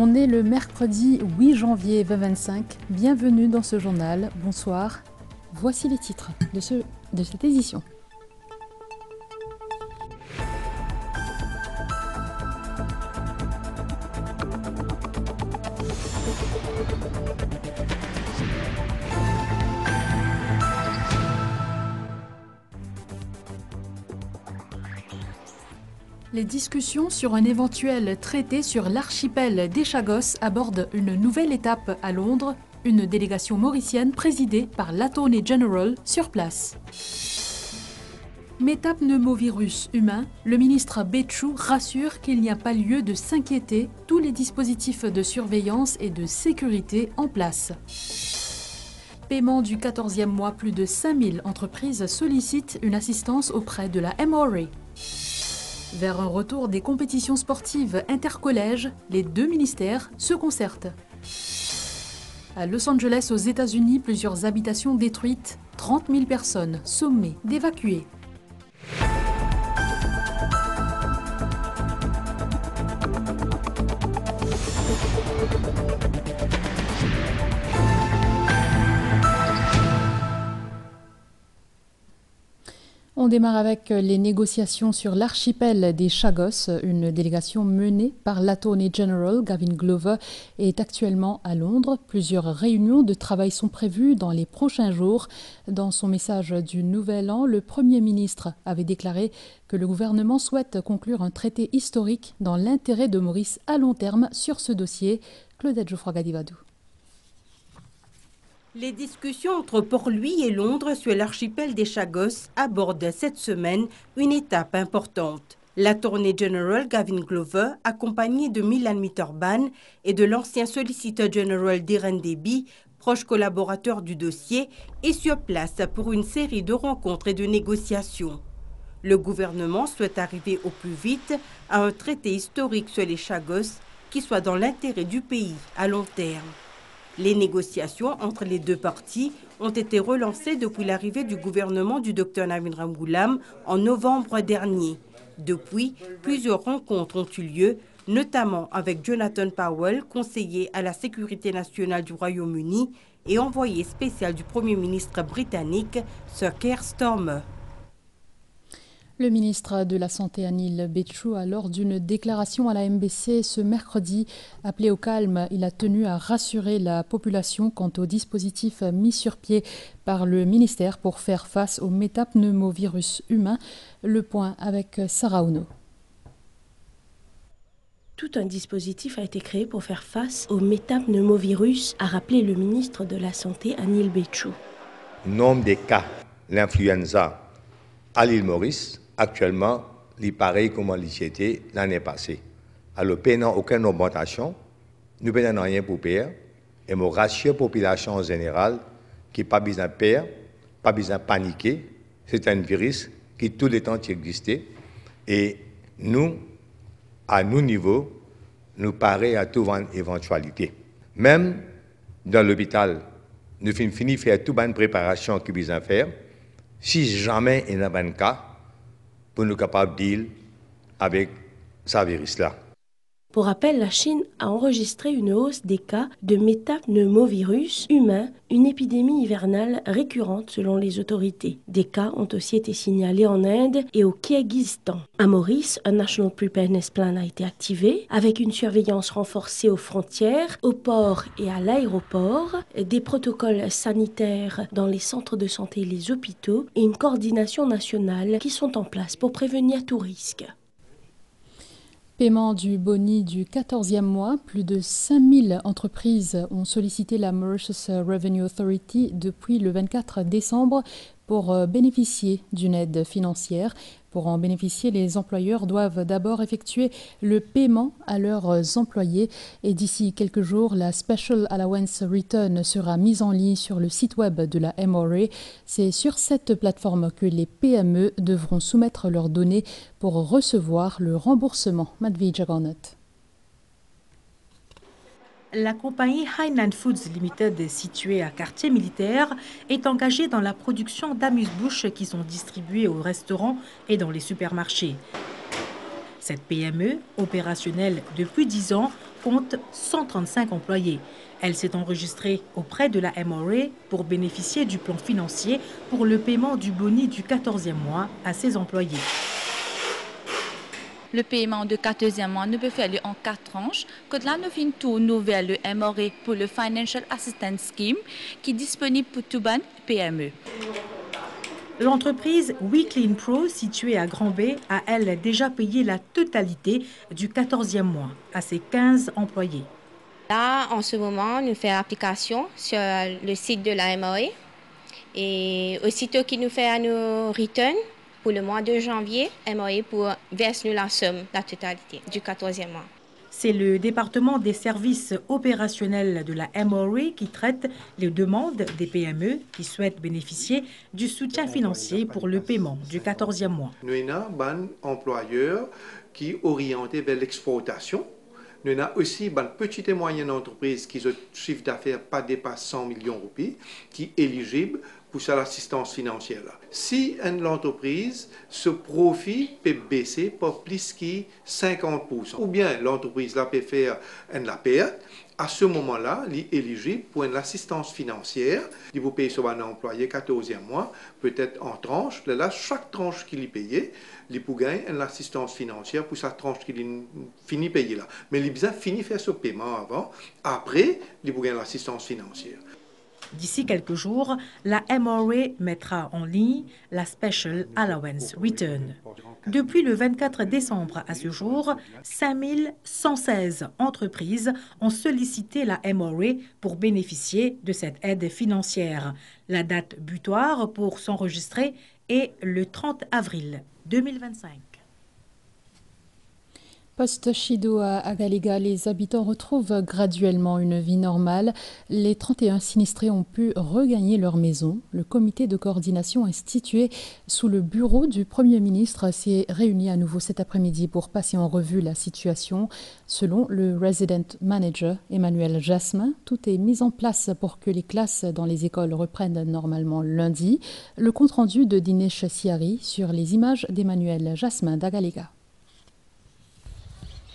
On est le mercredi 8 janvier 2025. Bienvenue dans ce journal. Bonsoir. Voici les titres de cette édition. Les discussions sur un éventuel traité sur l'archipel des Chagos abordent une nouvelle étape à Londres, une délégation mauricienne présidée par l'Attorney General sur place. Métapneumovirus humain, le ministre Béchou rassure qu'il n'y a pas lieu de s'inquiéter, tous les dispositifs de surveillance et de sécurité en place. Paiement du 14e mois, plus de 5000 entreprises sollicitent une assistance auprès de la MRA. Vers un retour des compétitions sportives intercollèges, les deux ministères se concertent. À Los Angeles, aux États-Unis, plusieurs habitations détruites, 30 000 personnes sommées d'évacuer. On démarre avec les négociations sur l'archipel des Chagos. Une délégation menée par l'Attorney General, Gavin Glover, est actuellement à Londres. Plusieurs réunions de travail sont prévues dans les prochains jours. Dans son message du Nouvel An, le Premier ministre avait déclaré que le gouvernement souhaite conclure un traité historique dans l'intérêt de Maurice à long terme sur ce dossier. Claudette Geoffroy-Gadivadou. Les discussions entre Port-Louis et Londres sur l'archipel des Chagos abordent cette semaine une étape importante. L'Attorney General Gavin Glover, accompagné de Milan Mitterban et de l'ancien Solicitor General Diren Deby, proche collaborateur du dossier, est sur place pour une série de rencontres et de négociations. Le gouvernement souhaite arriver au plus vite à un traité historique sur les Chagos qui soit dans l'intérêt du pays à long terme. Les négociations entre les deux parties ont été relancées depuis l'arrivée du gouvernement du Dr Navin Ramgoolam en novembre dernier. Depuis, plusieurs rencontres ont eu lieu, notamment avec Jonathan Powell, conseiller à la sécurité nationale du Royaume-Uni et envoyé spécial du Premier ministre britannique, Sir Keir Starmer. Le ministre de la Santé Anil Béchou a, lors d'une déclaration à la MBC ce mercredi, appelé au calme. Il a tenu à rassurer la population quant au dispositif mis sur pied par le ministère pour faire face au métapneumovirus humain. Le point avec Sarah Ouno. Tout un dispositif a été créé pour faire face au métapneumovirus, a rappelé le ministre de la Santé Anil Béchou. Nombre des cas l'influenza à l'île Maurice, actuellement, il pareil comme il était l'année passée. Alors, nous n'avons aucune augmentation, nous n'avons rien pour payer, et mon ratio population en général, qui n'a pas besoin de payer, pas besoin de paniquer, c'est un virus qui tout le temps existait, et nous, à nos niveaux, nous paraît à toute éventualité. Même dans l'hôpital, nous finissons de faire toute bonne préparation qu'il besoin de faire. Si jamais il y a un cas, pour nous capables de deal avec ce virus-là. Pour rappel, la Chine a enregistré une hausse des cas de métapneumovirus humain, une épidémie hivernale récurrente selon les autorités. Des cas ont aussi été signalés en Inde et au Kirghizistan. À Maurice, un National Preparedness Plan a été activé avec une surveillance renforcée aux frontières, aux ports et à l'aéroport, des protocoles sanitaires dans les centres de santé et les hôpitaux et une coordination nationale qui sont en place pour prévenir tout risque. Paiement du boni du 14e mois, plus de 5000 entreprises ont sollicité la Mauritius Revenue Authority depuis le 24 décembre pour bénéficier d'une aide financière. Pour en bénéficier, les employeurs doivent d'abord effectuer le paiement à leurs employés et d'ici quelques jours, la Special Allowance Return sera mise en ligne sur le site web de la MRA. C'est sur cette plateforme que les PME devront soumettre leurs données pour recevoir le remboursement. Madhvi Jagannath. La compagnie Hainan Foods Limited, située à Quartier Militaire, est engagée dans la production d'amuse-bouches qui sont distribuées aux restaurants et dans les supermarchés. Cette PME, opérationnelle depuis 10 ans, compte 135 employés. Elle s'est enregistrée auprès de la MRA pour bénéficier du plan financier pour le paiement du boni du 14e mois à ses employés. Le paiement du 14e mois ne peut faire en 4 tranches. Que là, nous finissons tout nouvel le MRA pour le Financial Assistance Scheme qui est disponible pour tout ban PME. L'entreprise WeClean Pro, située à Grand Bay, a, elle, déjà payé la totalité du 14e mois à ses 15 employés. Là, en ce moment, nous faisons application sur le site de la MRA. Et aussitôt qu'il nous fait à nos returns, pour le mois de janvier, MRA pour verser la somme, la totalité du 14e mois. C'est le département des services opérationnels de la MRA qui traite les demandes des PME qui souhaitent bénéficier du soutien financier pour le paiement du 14e mois. Nous avons un employeur qui est orienté vers l'exportation. Nous avons aussi une petite et moyenne entreprise qui a un chiffre d'affaires pas dépasse 100 millions de roupies, qui est éligible pour l'assistance financière. Si l'entreprise, ce profit peut baisser par plus que 50%, ou bien l'entreprise peut faire la perte, à ce moment-là, il est éligible pour l'assistance financière. Il vous paye sur un employé 14e mois, peut-être en tranche. Là, chaque tranche qu'il est payé, il peut gagner l'assistance financière pour sa tranche qu'il finit payer là. Mais il a besoin de finir faire ce paiement avant. Après, il peut gagner l'assistance financière. D'ici quelques jours, la MRA mettra en ligne la Special Allowance Return. Depuis le 24 décembre à ce jour, 5116 entreprises ont sollicité la MRA pour bénéficier de cette aide financière. La date butoir pour s'enregistrer est le 30 avril 2025. Poste Chido à Agalega, les habitants retrouvent graduellement une vie normale. Les 31 sinistrés ont pu regagner leur maison. Le comité de coordination institué sous le bureau du Premier ministre s'est réuni à nouveau cet après-midi pour passer en revue la situation. Selon le Resident Manager Emmanuel Jasmin, tout est mis en place pour que les classes dans les écoles reprennent normalement lundi. Le compte-rendu de Dinesh Siari sur les images d'Emmanuel Jasmin d'Agalega.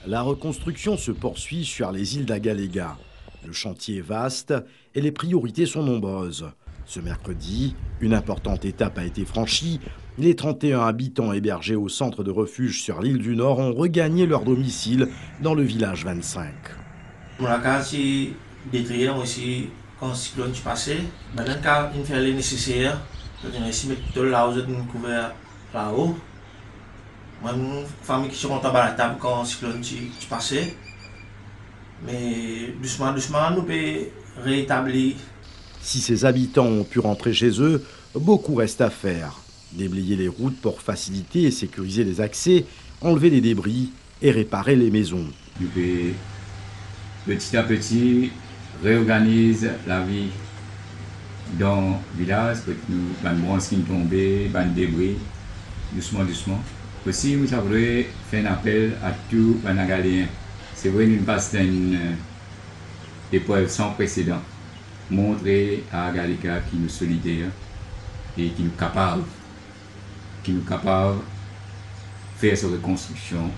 La reconstruction se poursuit sur les îles d'Agalega. Le chantier est vaste et les priorités sont nombreuses. Ce mercredi, une importante étape a été franchie. Les 31 habitants hébergés au centre de refuge sur l'île du Nord ont regagné leur domicile dans le village 25. Mon case est détruite aussi quand le cyclone est passé. Maintenant, il fait le nécessaire. Il y a ici tout là où nous couvert là-haut. Moi, une famille qui se compte à la table quand le cyclone est passé. Mais doucement, nous pouvons rétablir. Si ces habitants ont pu rentrer chez eux, beaucoup reste à faire. Déblayer les routes pour faciliter et sécuriser les accès, enlever les débris et réparer les maisons. Nous pouvons petit à petit réorganiser la vie dans le village. Nous avons des branches qui sont tombées, des débris, doucement. Aussi, nous avons fait un appel à tous les Agaléens. C'est vrai, nous passons une épreuve sans précédent. Montrer à Agalega qui nous solidaire et qui nous capable de faire cette reconstruction.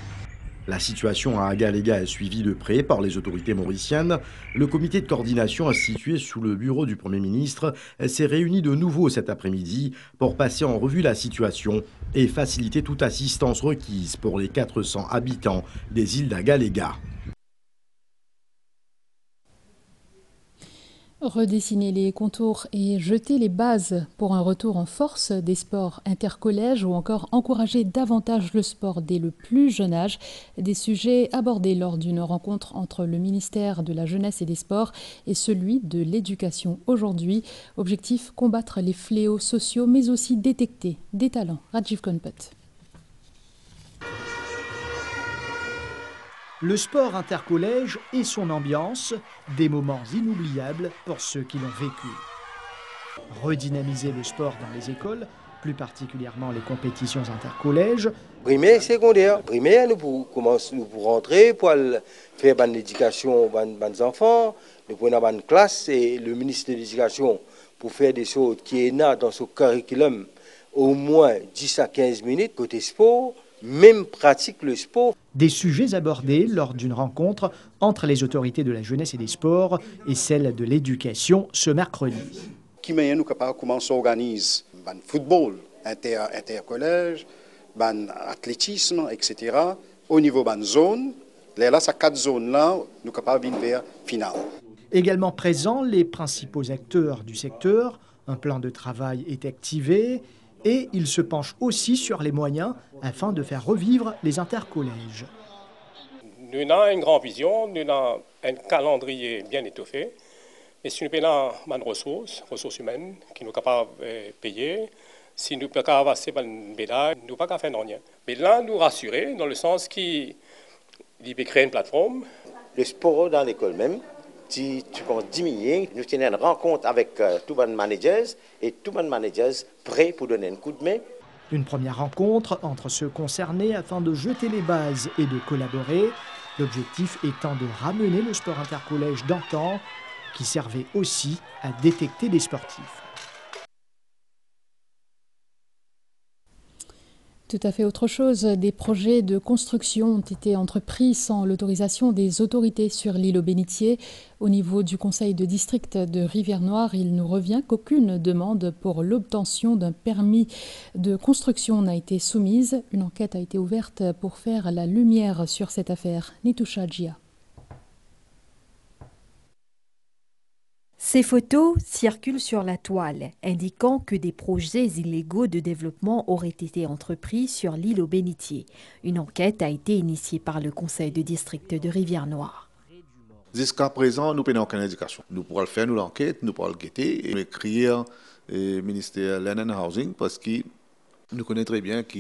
La situation à Agalega est suivie de près par les autorités mauriciennes. Le comité de coordination institué sous le bureau du Premier ministre s'est réuni de nouveau cet après-midi pour passer en revue la situation et faciliter toute assistance requise pour les 400 habitants des îles d'Agalega. Redessiner les contours et jeter les bases pour un retour en force des sports intercollèges ou encore encourager davantage le sport dès le plus jeune âge. Des sujets abordés lors d'une rencontre entre le ministère de la Jeunesse et des Sports et celui de l'Éducation aujourd'hui. Objectif, combattre les fléaux sociaux mais aussi détecter des talents. Rajiv Konpat. Le sport intercollège et son ambiance, des moments inoubliables pour ceux qui l'ont vécu. Redynamiser le sport dans les écoles, plus particulièrement les compétitions intercollèges. Primaire et secondaire. Primaire, nous pouvons rentrer pour faire une éducation aux enfants, nous pouvons avoir une classe et le ministre de l'Éducation pour faire des choses qui est dans son curriculum au moins 10 à 15 minutes côté sport. même pratiquent le sport. Des sujets abordés lors d'une rencontre entre les autorités de la jeunesse et des sports et celles de l'éducation ce mercredi. Qui est nous capable comment s'organise le football intercollège, l'athlétisme, etc. Au niveau de la zone, là, ces 4 zones-là, nous sommes capables de faire finale. Également présents les principaux acteurs du secteur, un plan de travail est activé et il se penche aussi sur les moyens afin de faire revivre les intercollèges. Nous avons une grande vision, nous avons un calendrier bien étoffé, mais si nous avons des ressources humaines qui nous sont capables de payer, si nous ne pouvons pas passer par une médaille, nous ne pouvons pas faire rien. Mais là, nous rassurer dans le sens qu'il peut créer une plateforme. Le sport dans l'école même, si tu commences à diminuer, nous tenons une rencontre avec tous les managers et tous les managers prêts pour donner un coup de main. Une première rencontre entre ceux concernés afin de jeter les bases et de collaborer, l'objectif étant de ramener le sport intercollège d'antan qui servait aussi à détecter des sportifs. Tout à fait autre chose. Des projets de construction ont été entrepris sans l'autorisation des autorités sur l'île aux Bénitiers. Au niveau du conseil de district de Rivière-Noire, il nous revient qu'aucune demande pour l'obtention d'un permis de construction n'a été soumise. Une enquête a été ouverte pour faire la lumière sur cette affaire. Nitoucha Djia. Ces photos circulent sur la toile, indiquant que des projets illégaux de développement auraient été entrepris sur l'île aux Bénitiers. Une enquête a été initiée par le conseil de district de Rivière-Noire. Jusqu'à présent, nous n'avons aucune indication. Nous pourrons faire l'enquête, nous pourrons le guetter et écrire au ministère Land and Housing parce que nous connaissons très bien que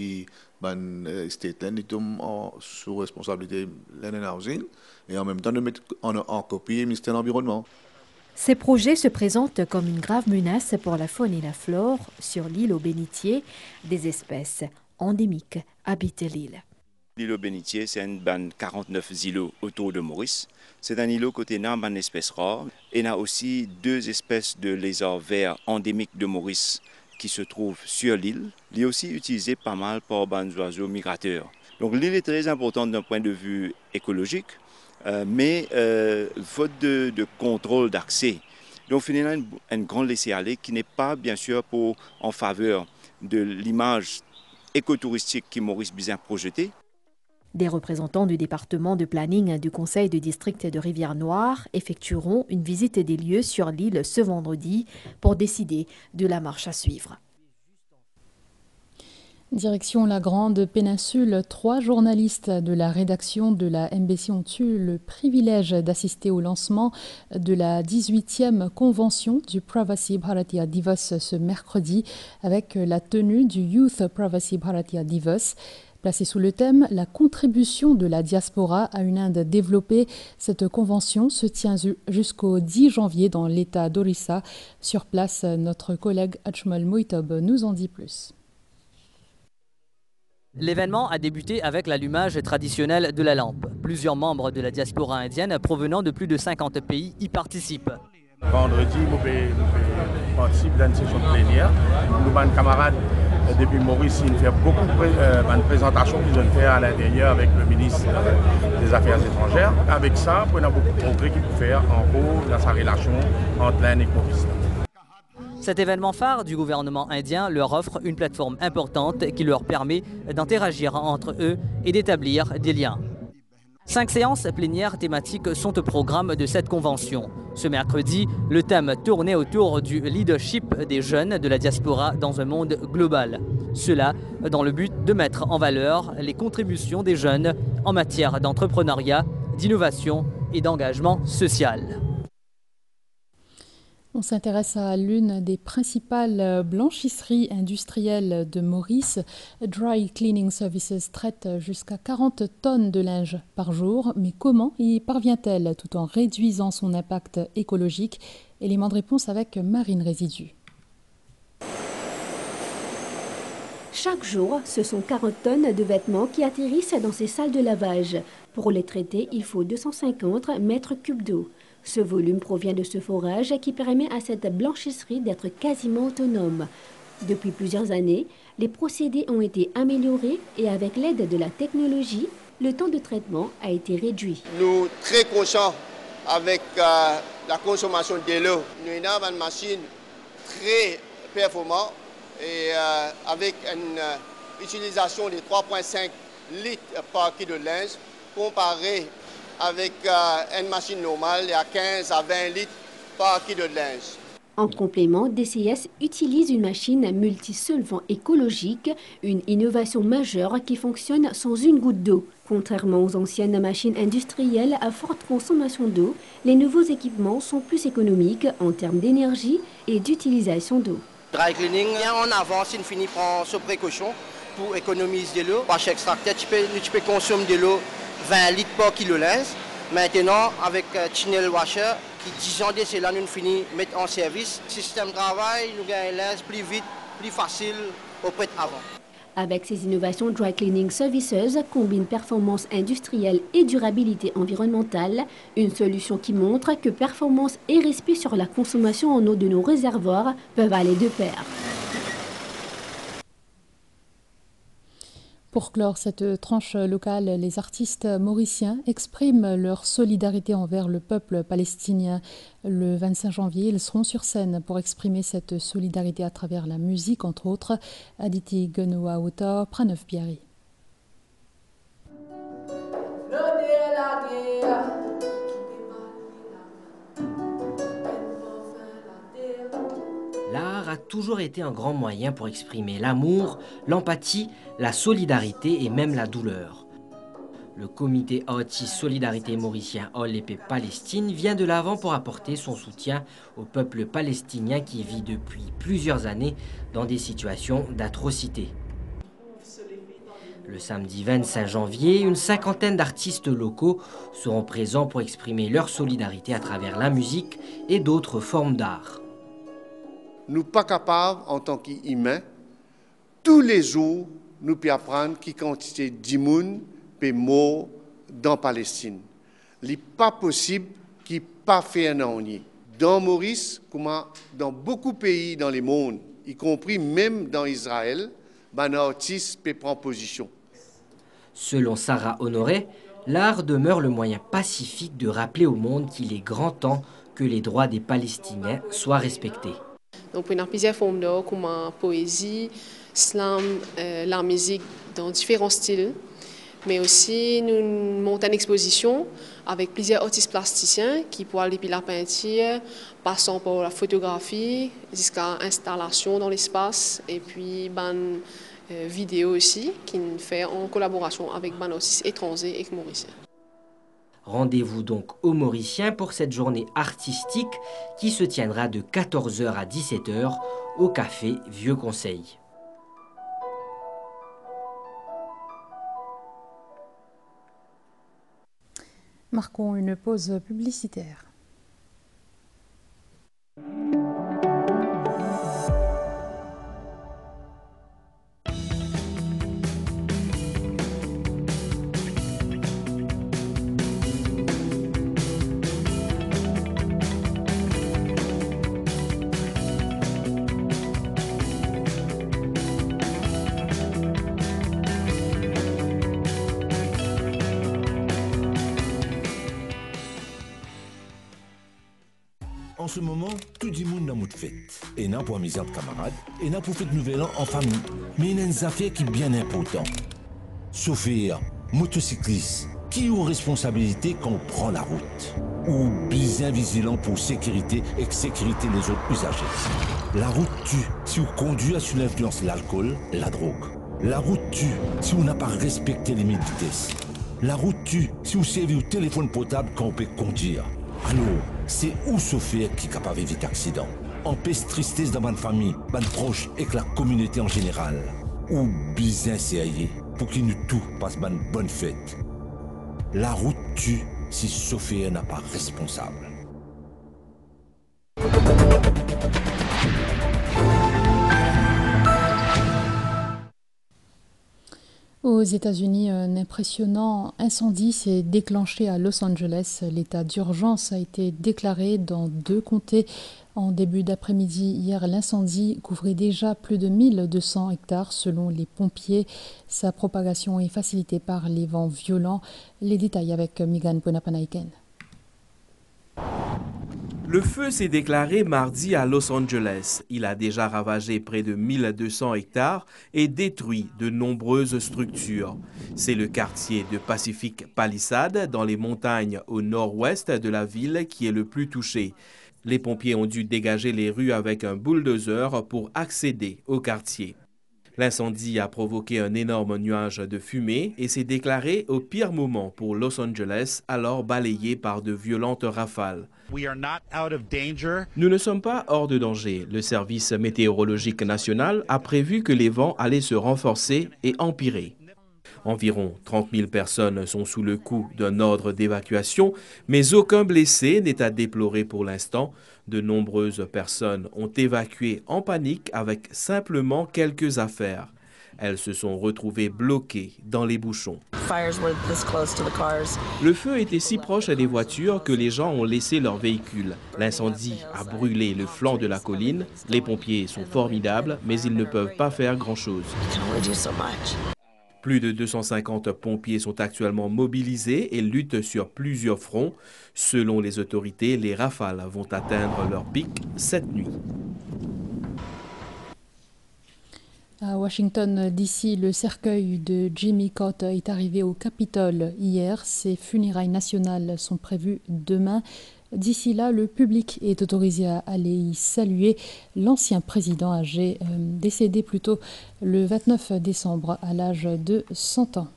state land est sous responsabilité Land and Housing et en même temps nous mettons en copie le ministère de l'Environnement. Ces projets se présentent comme une grave menace pour la faune et la flore sur l'île aux Bénitiers. Des espèces endémiques habitent l'île. L'île aux Bénitiers, c'est une bande 49 îlots autour de Maurice. C'est un îlot côté nord, une espèce rare. Et il y a aussi 2 espèces de lézards verts endémiques de Maurice qui se trouvent sur l'île. Il est aussi utilisé pas mal par des oiseaux migrateurs. Donc l'île est très importante d'un point de vue écologique. Mais faute de contrôle d'accès. Donc finalement, un grand laisser-aller qui n'est pas bien sûr en faveur de l'image écotouristique que Maurice Bizin projeté. Des représentants du département de planning du conseil de district de Rivière-Noire effectueront une visite des lieux sur l'île ce vendredi pour décider de la marche à suivre. Direction la Grande Péninsule, 3 journalistes de la rédaction de la MBC ont eu le privilège d'assister au lancement de la 18e convention du Pravasi Bharatiya Divas ce mercredi avec la tenue du Youth Pravasi Bharatiya Divas. Placée sous le thème « La contribution de la diaspora à une Inde développée », cette convention se tient jusqu'au 10 janvier dans l'État d'Orissa. Sur place, notre collègue Ajmal Moitob nous en dit plus. L'événement a débuté avec l'allumage traditionnel de la lampe. Plusieurs membres de la diaspora indienne provenant de plus de 50 pays y participent. Vendredi, nous participons à une session plénière. Nous avons des camarades depuis Maurice, ils font beaucoup de présentations qu'ils ont fait à l'intérieur avec le ministre des Affaires étrangères. Avec ça, on a beaucoup de progrès qu'il peut faire en haut dans sa relation entre l'Inde et Maurice. Cet événement phare du gouvernement indien leur offre une plateforme importante qui leur permet d'interagir entre eux et d'établir des liens. 5 séances plénières thématiques sont au programme de cette convention. Ce mercredi, le thème tournait autour du leadership des jeunes de la diaspora dans un monde global. Cela dans le but de mettre en valeur les contributions des jeunes en matière d'entrepreneuriat, d'innovation et d'engagement social. On s'intéresse à l'une des principales blanchisseries industrielles de Maurice. Dry Cleaning Services traite jusqu'à 40 tonnes de linge par jour. Mais comment y parvient-elle tout en réduisant son impact écologique? Élément de réponse avec Marine Résidu. Chaque jour, ce sont 40 tonnes de vêtements qui atterrissent dans ces salles de lavage. Pour les traiter, il faut 250 mètres cubes d'eau. Ce volume provient de ce forage qui permet à cette blanchisserie d'être quasiment autonome. Depuis plusieurs années, les procédés ont été améliorés et avec l'aide de la technologie, le temps de traitement a été réduit. Nous sommes très conscients avec la consommation de l'eau. Nous avons une machine très performante et avec une utilisation de 3,5 litres par kilo de linge comparé avec une machine normale à 15 à 20 litres par kilo de linge. En complément, DCS utilise une machine multisolvant écologique, une innovation majeure qui fonctionne sans une goutte d'eau. Contrairement aux anciennes machines industrielles à forte consommation d'eau, les nouveaux équipements sont plus économiques en termes d'énergie et d'utilisation d'eau. Dry cleaning, en avance, il finit par ses précautions pour économiser de l'eau. Par chaque extracteur, tu peux consommer de l'eau 20 litres par kilo linge. Maintenant, avec Channel Washer, qui 10 ans de cela, nous finissons de mettre en service. Le système de travail, nous gagnons linge plus vite, plus facile auprès d'avant. Avec ces innovations, Dry Cleaning Services combine performance industrielle et durabilité environnementale, une solution qui montre que performance et respect sur la consommation en eau de nos réservoirs peuvent aller de pair. Pour clore cette tranche locale, les artistes mauriciens expriment leur solidarité envers le peuple palestinien. Le 25 janvier, ils seront sur scène pour exprimer cette solidarité à travers la musique, entre autres. Aditi Genoa-Autor, Pranav Biari. L'art a toujours été un grand moyen pour exprimer l'amour, l'empathie, la solidarité et même la douleur. Le comité artiste Solidarité Mauricien OLP Palestine vient de l'avant pour apporter son soutien au peuple palestinien qui vit depuis plusieurs années dans des situations d'atrocité. Le samedi 25 janvier, une cinquantaine d'artistes locaux seront présents pour exprimer leur solidarité à travers la musique et d'autres formes d'art. Nous ne sommes pas capables, en tant qu'humains, tous les jours, nous pouvons apprendre qui quantité d'immunes peut mourir dans la Palestine. Il n'est pas possible qu'il n'y ait pas fait un ennui. Dans Maurice, comme dans beaucoup de pays dans le monde, y compris même dans Israël, un artiste peut prendre position. Selon Sarah Honoré, l'art demeure le moyen pacifique de rappeler au monde qu'il est grand temps que les droits des Palestiniens soient respectés. Donc, on a plusieurs formes d'art comme la poésie, slam, la musique dans différents styles. Mais aussi, nous montons une exposition avec plusieurs artistes plasticiens qui pourraient aller depuis la peinture, passant par la photographie, jusqu'à l'installation dans l'espace, et puis une vidéo aussi, qui nous fait en collaboration avec des artistes étrangers et mauriciens. Rendez-vous donc aux Mauriciens pour cette journée artistique qui se tiendra de 14 h à 17 h au café Vieux Conseil. Marquons une pause publicitaire. En ce moment, tout le monde dans notre fête. Et n'a pour amuser entre camarades, et n'a pour fête nouvel an en famille. Mais il y a une affaire qui est bien importante. Chauffeur, motocycliste, qui ont responsabilité quand on prend la route? Ou bien vigilant pour sécurité et sécurité des autres usagers. La route tue si on conduit sous l'influence de l'alcool, la drogue. La route tue si on n'a pas respecté les limites de vitesse. La route tue si on servait au téléphone portable quand on peut conduire. Alors, c'est où Sophie qui est capable d'éviter l'accident? Empêche tristesse dans ma famille, ma proche et que la communauté en général. Ou bien c'est pour qu'il nous tout passe une bonne fête. La route tue si Sophie n'a pas responsable. Aux États-Unis, un impressionnant incendie s'est déclenché à Los Angeles. L'état d'urgence a été déclaré dans 2 comtés. En début d'après-midi, hier, l'incendie couvrait déjà plus de 1200 hectares selon les pompiers. Sa propagation est facilitée par les vents violents. Les détails avec Megan Ponapanaiken. Le feu s'est déclaré mardi à Los Angeles. Il a déjà ravagé près de 1200 hectares et détruit de nombreuses structures. C'est le quartier de Pacific Palisades, dans les montagnes au nord-ouest de la ville, qui est le plus touché. Les pompiers ont dû dégager les rues avec un bulldozer pour accéder au quartier. L'incendie a provoqué un énorme nuage de fumée et s'est déclaré au pire moment pour Los Angeles, alors balayé par de violentes rafales. Nous ne sommes pas hors de danger. Le service météorologique national a prévu que les vents allaient se renforcer et empirer. Environ 30 000 personnes sont sous le coup d'un ordre d'évacuation, mais aucun blessé n'est à déplorer pour l'instant. De nombreuses personnes ont évacué en panique avec simplement quelques affaires. Elles se sont retrouvées bloquées dans les bouchons. Le feu était si proche des voitures que les gens ont laissé leurs véhicules. L'incendie a brûlé le flanc de la colline. Les pompiers sont formidables, mais ils ne peuvent pas faire grand-chose. Plus de 250 pompiers sont actuellement mobilisés et luttent sur plusieurs fronts. Selon les autorités, les rafales vont atteindre leur pic cette nuit. À Washington, D.C., le cercueil de Jimmy Carter est arrivé au Capitole hier. Ses funérailles nationales sont prévues demain. D'ici là, le public est autorisé à aller y saluer l'ancien président âgé, décédé plutôt le 29 décembre à l'âge de 100 ans.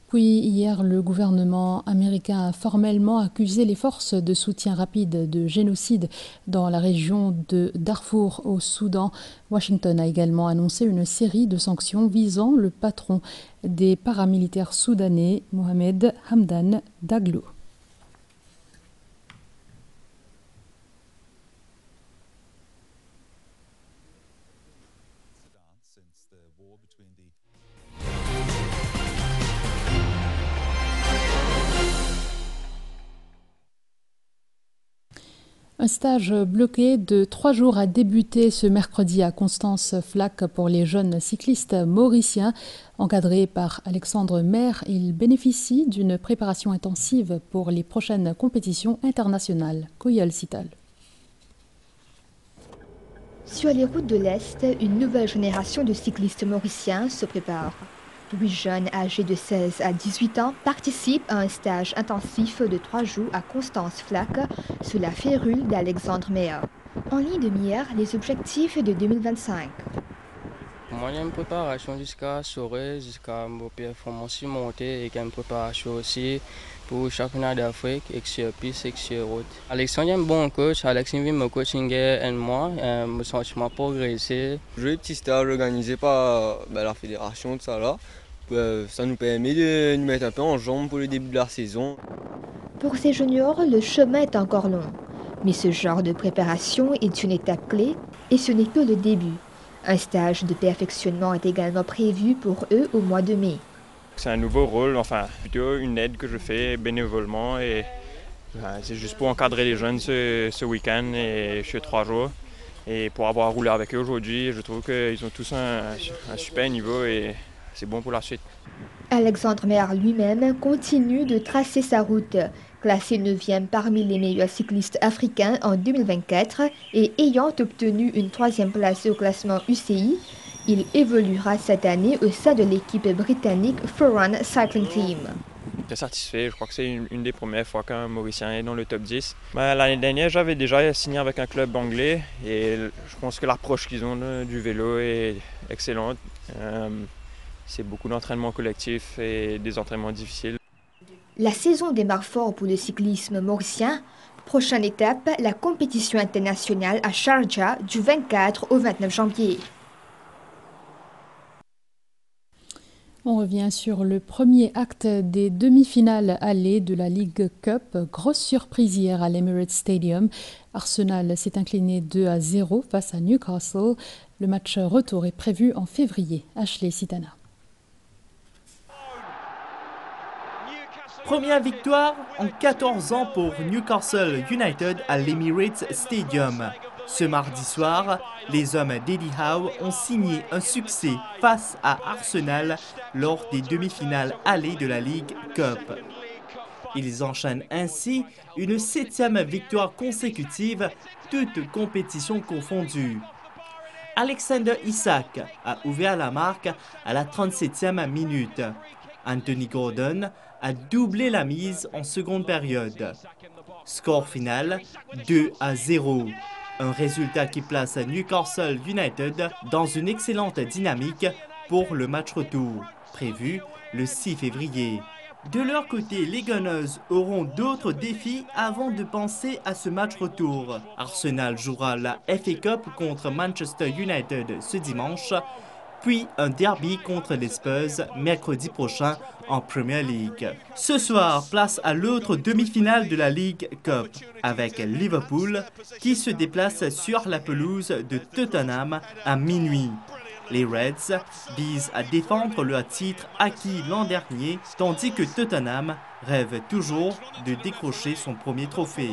Puis hier, le gouvernement américain a formellement accusé les forces de soutien rapide de génocide dans la région de Darfour au Soudan. Washington a également annoncé une série de sanctions visant le patron des paramilitaires soudanais, Mohamed Hamdan Daglo. Un stage bloqué de 3 jours a débuté ce mercredi à Constance Flac pour les jeunes cyclistes mauriciens. Encadré par Alexandre Maire, il bénéficie d'une préparation intensive pour les prochaines compétitions internationales. Koyal Sital. Sur les routes de l'Est, une nouvelle génération de cyclistes mauriciens se prépare. 8 jeunes âgés de 16 à 18 ans participent à un stage intensif de 3 jours à Constance Flac sous la férule d'Alexandre Maire. En ligne de mire, les objectifs de 2025. Moi, j'ai une préparation jusqu'à soirée, jusqu'à ma performance montée et une préparation aussi pour le championnat d'Afrique, et sur piste et sur route. Alexandre est un bon coach, Alexandre me coaching et moi, me sentiment progresser. J'ai un petit stage organisé par la fédération, ça là. Ça nous permet de nous mettre un peu en jambes pour le début de la saison. Pour ces juniors, le chemin est encore long. Mais ce genre de préparation est une étape clé et ce n'est que le début. Un stage de perfectionnement est également prévu pour eux au mois de mai. C'est un nouveau rôle, enfin plutôt une aide que je fais bénévolement et c'est juste pour encadrer les jeunes ce week-end et je suis 3 jours. Et pour avoir roulé avec eux aujourd'hui, je trouve qu'ils ont tous un super niveau et c'est bon pour la suite. Alexandre Maire lui-même continue de tracer sa route. Classé 9e parmi les meilleurs cyclistes africains en 2024 et ayant obtenu une 3e place au classement UCI, il évoluera cette année au sein de l'équipe britannique Foran Cycling Team. Très satisfait, je crois que c'est une des premières fois qu'un Mauricien est dans le top 10. L'année dernière, j'avais déjà signé avec un club anglais et je pense que l'approche qu'ils ont du vélo est excellente. C'est beaucoup d'entraînement collectif et des entraînements difficiles. La saison démarre fort pour le cyclisme mauricien. Prochaine étape, la compétition internationale à Sharjah du 24 au 29 janvier. On revient sur le premier acte des demi-finales allées de la League Cup. Grosse surprise hier à l'Emirates Stadium. Arsenal s'est incliné 2-0 face à Newcastle. Le match retour est prévu en février. Ashley Sitana. Première victoire en 14 ans pour Newcastle United à l'Emirates Stadium. Ce mardi soir, les hommes d'Eddie Howe ont signé un succès face à Arsenal lors des demi-finales allées de la League Cup. Ils enchaînent ainsi une 7e victoire consécutive, toutes compétitions confondues. Alexander Isak a ouvert la marque à la 37e minute. Anthony Gordon a doublé la mise en seconde période. Score final 2-0. Un résultat qui place Newcastle United dans une excellente dynamique pour le match retour, prévu le 6 février. De leur côté, les Gunners auront d'autres défis avant de penser à ce match retour. Arsenal jouera la FA Cup contre Manchester United ce dimanche, puis un derby contre les Spurs mercredi prochain en Premier League. Ce soir, place à l'autre demi-finale de la League Cup, avec Liverpool qui se déplace sur la pelouse de Tottenham à minuit. Les Reds visent à défendre leur titre acquis l'an dernier, tandis que Tottenham rêve toujours de décrocher son premier trophée.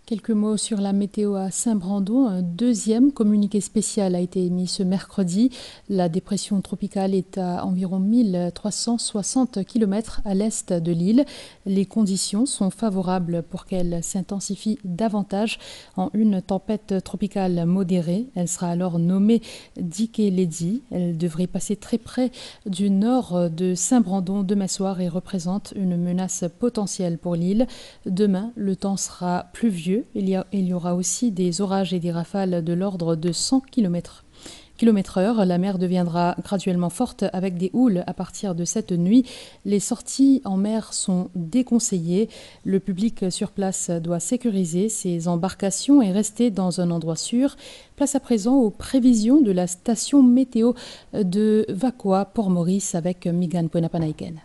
Quelques mots sur la météo à Saint-Brandon. Un deuxième communiqué spécial a été émis ce mercredi. La dépression tropicale est à environ 1360 km à l'est de l'île. Les conditions sont favorables pour qu'elle s'intensifie davantage en une tempête tropicale modérée. Elle sera alors nommée Dike Lady. Elle devrait passer très près du nord de Saint-Brandon demain soir et représente une menace potentielle pour l'île. Demain, le temps sera pluvieux. Il y aura aussi des orages et des rafales de l'ordre de 100 km/h. La mer deviendra graduellement forte avec des houles à partir de cette nuit. Les sorties en mer sont déconseillées. Le public sur place doit sécuriser ses embarcations et rester dans un endroit sûr. Place à présent aux prévisions de la station météo de Vakwa, Port-Maurice, avec Migan Poenapanaiken.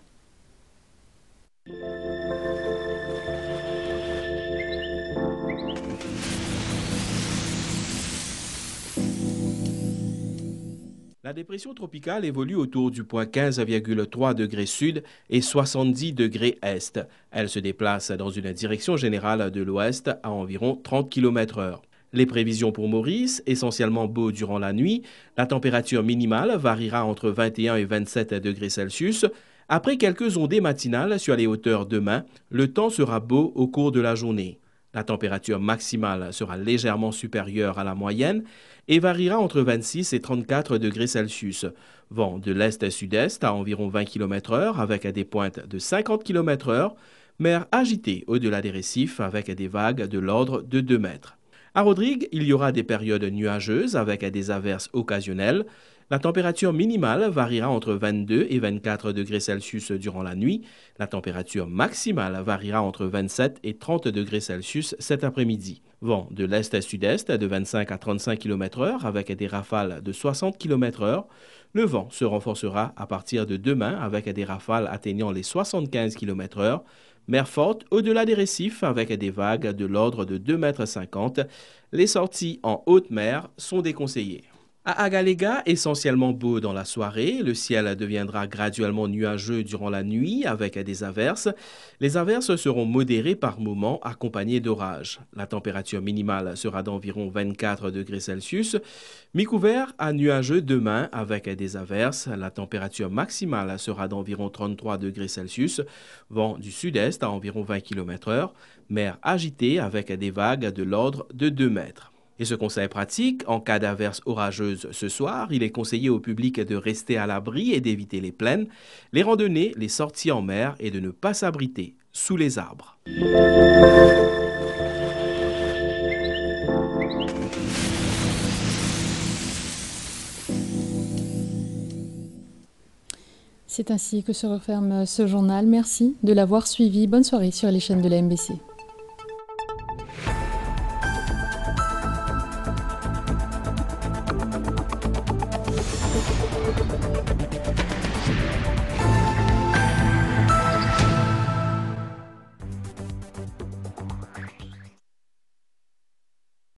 La dépression tropicale évolue autour du point 15,3 degrés sud et 70 degrés est. Elle se déplace dans une direction générale de l'ouest à environ 30 km/h. Les prévisions pour Maurice, essentiellement beau durant la nuit, la température minimale variera entre 21 et 27 degrés Celsius. Après quelques ondées matinales sur les hauteurs demain, le temps sera beau au cours de la journée. La température maximale sera légèrement supérieure à la moyenne et variera entre 26 et 34 degrés Celsius. Vent de l'est-sud-est à environ 20 km/h avec des pointes de 50 km/h. Mer agitée au-delà des récifs avec des vagues de l'ordre de 2 mètres. À Rodrigue, il y aura des périodes nuageuses avec des averses occasionnelles. La température minimale variera entre 22 et 24 degrés Celsius durant la nuit. La température maximale variera entre 27 et 30 degrés Celsius cet après-midi. Vent de l'est-sud-est de 25 à 35 km/h avec des rafales de 60 km/h. Le vent se renforcera à partir de demain avec des rafales atteignant les 75 km/h. Mer forte au-delà des récifs avec des vagues de l'ordre de 2,50 m. Les sorties en haute mer sont déconseillées. À Agalega, essentiellement beau dans la soirée, le ciel deviendra graduellement nuageux durant la nuit avec des averses. Les averses seront modérées par moments accompagnées d'orages. La température minimale sera d'environ 24 degrés Celsius. Mi-couvert à nuageux demain avec des averses. La température maximale sera d'environ 33 degrés Celsius. Vent du sud-est à environ 20 km/h. Mer agitée avec des vagues de l'ordre de 2 mètres. Et ce conseil pratique, en cas d'averse orageuse ce soir, il est conseillé au public de rester à l'abri et d'éviter les plaines, les randonnées, les sorties en mer et de ne pas s'abriter sous les arbres. C'est ainsi que se referme ce journal. Merci de l'avoir suivi. Bonne soirée sur les chaînes de la MBC.